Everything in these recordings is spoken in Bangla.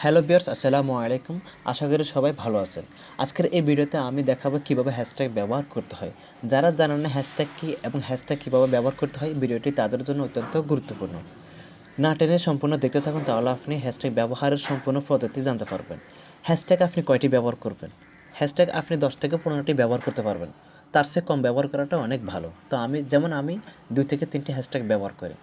হ্যালো ভিউয়ার্স, আসসালামু আলাইকুম। আশা করি সবাই ভালো আছেন। আজকের এই ভিডিওতে আমি দেখাবো কিভাবে হ্যাশট্যাগ ব্যবহার করতে হয়। যারা জানেন না হ্যাশট্যাগ কী এবং হ্যাশট্যাগ কীভাবে ব্যবহার করতে হয়, ভিডিওটি তাদের জন্য অত্যন্ত গুরুত্বপূর্ণ। না টেনে সম্পূর্ণ দেখতে থাকুন, তাহলে আপনি হ্যাশট্যাগ ব্যবহারের সম্পূর্ণ পদ্ধতি জানতে পারবেন। হ্যাশট্যাগ আপনি কয়টি ব্যবহার করবেন? হ্যাশট্যাগ আপনি 10 থেকে 15টি ব্যবহার করতে পারবেন। তার চেয়ে কম ব্যবহার করাটা অনেক ভালো। তো আমি 2 থেকে 3টি হ্যাশট্যাগ ব্যবহার করি।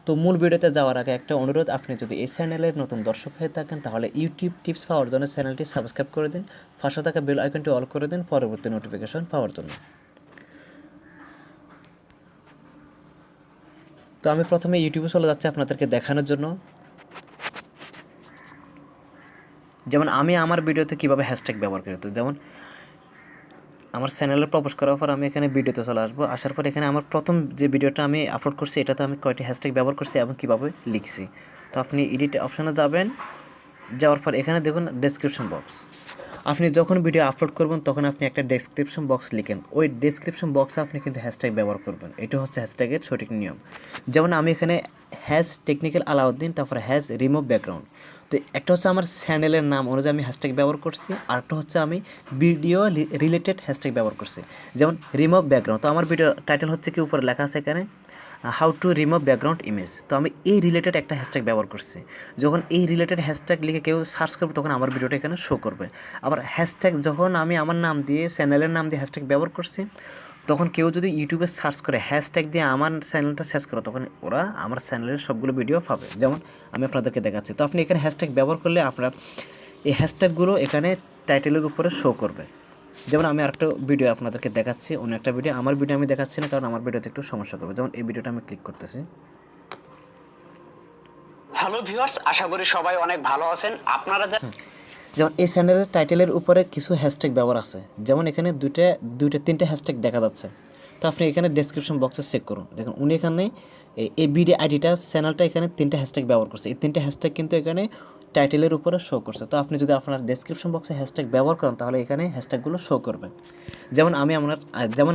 তো মূল ভিডিওতে যাওয়ার আগে একটা অনুরোধ, আপনি যদি এই চ্যানেলের নতুন দর্শক হয়ে থাকেন তাহলে ইউটিউব টিপস পাওয়ার জন্য চ্যানেলটি সাবস্ক্রাইব করে দিন, পাশে থাকা বেল আইকনটি অল করে দিন পরবর্তী নোটিফিকেশন পাওয়ার জন্য। তো আমি প্রথমে ইউটিউবে চলে যাচ্ছি আপনাদেরকে দেখানোর জন্য, যেমন আমি আমার ভিডিওতে কীভাবে হ্যাশট্যাগ ব্যবহার করি। তো যেমন আমার চ্যানেলে প্রবেশ করার পর আমি এখানে ভিডিওতে চলে আসবো। আসার পর এখানে আমার প্রথম যে ভিডিওটা আমি আপলোড করছি, এটাতে আমি কয়টি হ্যাশট্যাগ ব্যবহার করছি এবং কীভাবে লিখছি। তো আপনি এডিট অপশানে যাবেন, যাওয়ার পর এখানে দেখুন ডেসক্রিপশন বক্স। আপনি যখন ভিডিও আপলোড করবেন তখন আপনি একটা ডেসক্রিপশন বক্স লিখেন, ওই ডেসক্রিপশন বক্সে আপনি কিন্তু হ্যাশট্যাগ ব্যবহার করবেন। এটা হচ্ছে হ্যাশট্যাগের সঠিক নিয়ম। যেমন আমি এখানে হ্যাজ টেকনিক্যাল আলাউদ্দিন, তারপরে হ্যাজ রিমুভ ব্যাকগ্রাউন্ড। তো একটা হচ্ছে আমার চ্যানেলের নাম অনুযায়ী আমি হ্যাশট্যাগ ব্যবহার করছি, আরেকটা হচ্ছে আমি ভিডিও রিলেটেড হ্যাশট্যাগ ব্যবহার করছি। যেমন রিমুভ ব্যাকগ্রাউন্ড, তো আমার ভিডিও টাইটেল হচ্ছে কি উপরে লেখা আছে এখানে how to remove background image. তো আমি এই রিলেটেড একটা হ্যাশট্যাগ ব্যবহার করছি। যখন এই রিলেটেড হ্যাশট্যাগ লিখে কেউ সার্চ করবে তখন আমার ভিডিওটা এখানে শো করবে। আবার হ্যাশট্যাগ যখন আমি আমার নাম দিয়ে চ্যানেলের নাম দিয়ে হ্যাশট্যাগ ব্যবহার করছি, তখন কেউ যদি ইউটিউবে সার্চ করে হ্যাশট্যাগ দিয়ে আমার চ্যানেলটা সার্চ করে, তখন ওরা আমার চ্যানেলের সবগুলো ভিডিও পাবে। যেমন আমি আপনাদেরকে দেখাচ্ছি। তো আপনি এখানে হ্যাশট্যাগ ব্যবহার করলে আপনার এই হ্যাশট্যাগুলো এখানে টাইটেলের উপরে শো করবে। যেমন আমি আরেকটা ভিডিও আপনাদেরকে দেখাচ্ছি, অন্য একটা ভিডিও। আমার ভিডিও আমি দেখাচ্ছি না, কারণ আমার ভিডিওতে একটু সমস্যা করবে। যেমন এই ভিডিওটা আমি ক্লিক করতেছি। হ্যালো ভিউয়ার্স, আশা করি সবাই অনেক ভালো আছেন। আপনারা যেমন এই চ্যানেলের টাইটেলের উপরে কিছু হ্যাশট্যাগ ব্যবহার আছে, যেমন এখানে দুইটা তিনটে হ্যাশট্যাগ দেখা যাচ্ছে। তো আপনি এখানে ডেসক্রিপশন বক্সে চেক করুন, দেখুন উনি এখানে এই ভিডিও আইডিটা চ্যানেলটা এখানে 3টে হ্যাশট্যাগ ব্যবহার করছে। এই 3টে হ্যাশট্যাগ কিন্তু এখানে টাইটেলের উপরে শো করছে। তো আপনি যদি আপনার ডেসক্রিপশন বক্সে হ্যাশট্যাগ ব্যবহার করেন তাহলে এখানে হ্যাশট্যাগুলো শো করবে। যেমন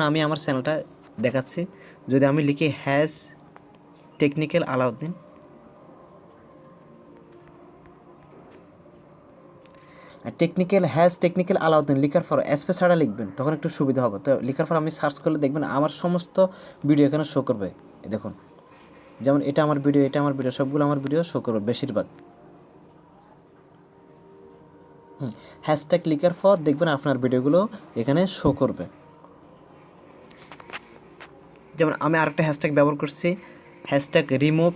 আমি আমার চ্যানেলটা দেখাচ্ছি। যদি আমি লিখি has technical Alauddin, technical Alauddin লিখার পর স্পেস ছাড়া লিখবেন, তখন একটু সুবিধা হবে। তো লিখার পর আমি সার্চ করলে দেখবেন আমার সমস্ত ভিডিও এখানে শো করবে। দেখুন, যেমন এটা আমার ভিডিও, সবগুলো আমার ভিডিও শো করবে বেশিরভাগ। হ্যাশট্যাগ লিখার পর দেখবেন আপনার ভিডিওগুলো এখানে শো করবে। যেমন আমি আরেকটা হ্যাশট্যাগ ব্যবহার করছি, হ্যাশট্যাগ রিমুভ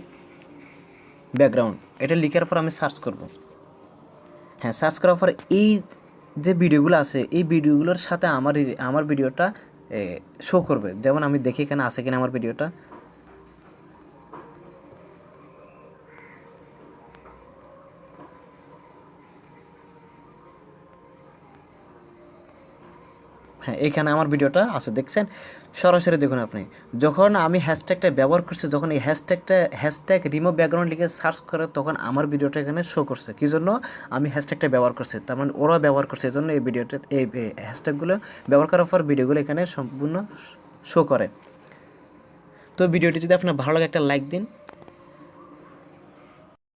ব্যাকগ্রাউন্ড। এটা লিখার পর আমি সার্চ করব। হ্যাঁ, সার্চ করার পর এই যে ভিডিওগুলো আছে, এই ভিডিওগুলোর সাথে আমার ভিডিওটা শো করবে। যেমন আমি দেখি এখানে আছে কিনা আমার ভিডিওটা। হ্যাঁ, এখানে আমার ভিডিওটা আছে, দেখছেন? সরাসরি দেখুন আপনি। যখন আমি হ্যাশট্যাগটা ব্যবহার করছি, যখন এই হ্যাশট্যাগ রিমুভ ব্যাকগ্রাউন্ড লিখে সার্চ করে, তখন আমার ভিডিওটা এখানে শো করছে। কী জন্য? আমি হ্যাশট্যাগটা ব্যবহার করছি, তার মানে ওরাও ব্যবহার করছে। এই জন্য এই ভিডিওটা, এই হ্যাশট্যাগুলো ব্যবহার করার পর ভিডিওগুলো এখানে সম্পূর্ণ শো করে। তো ভিডিওটি যদি আপনার ভালো লাগে একটা লাইক দিন।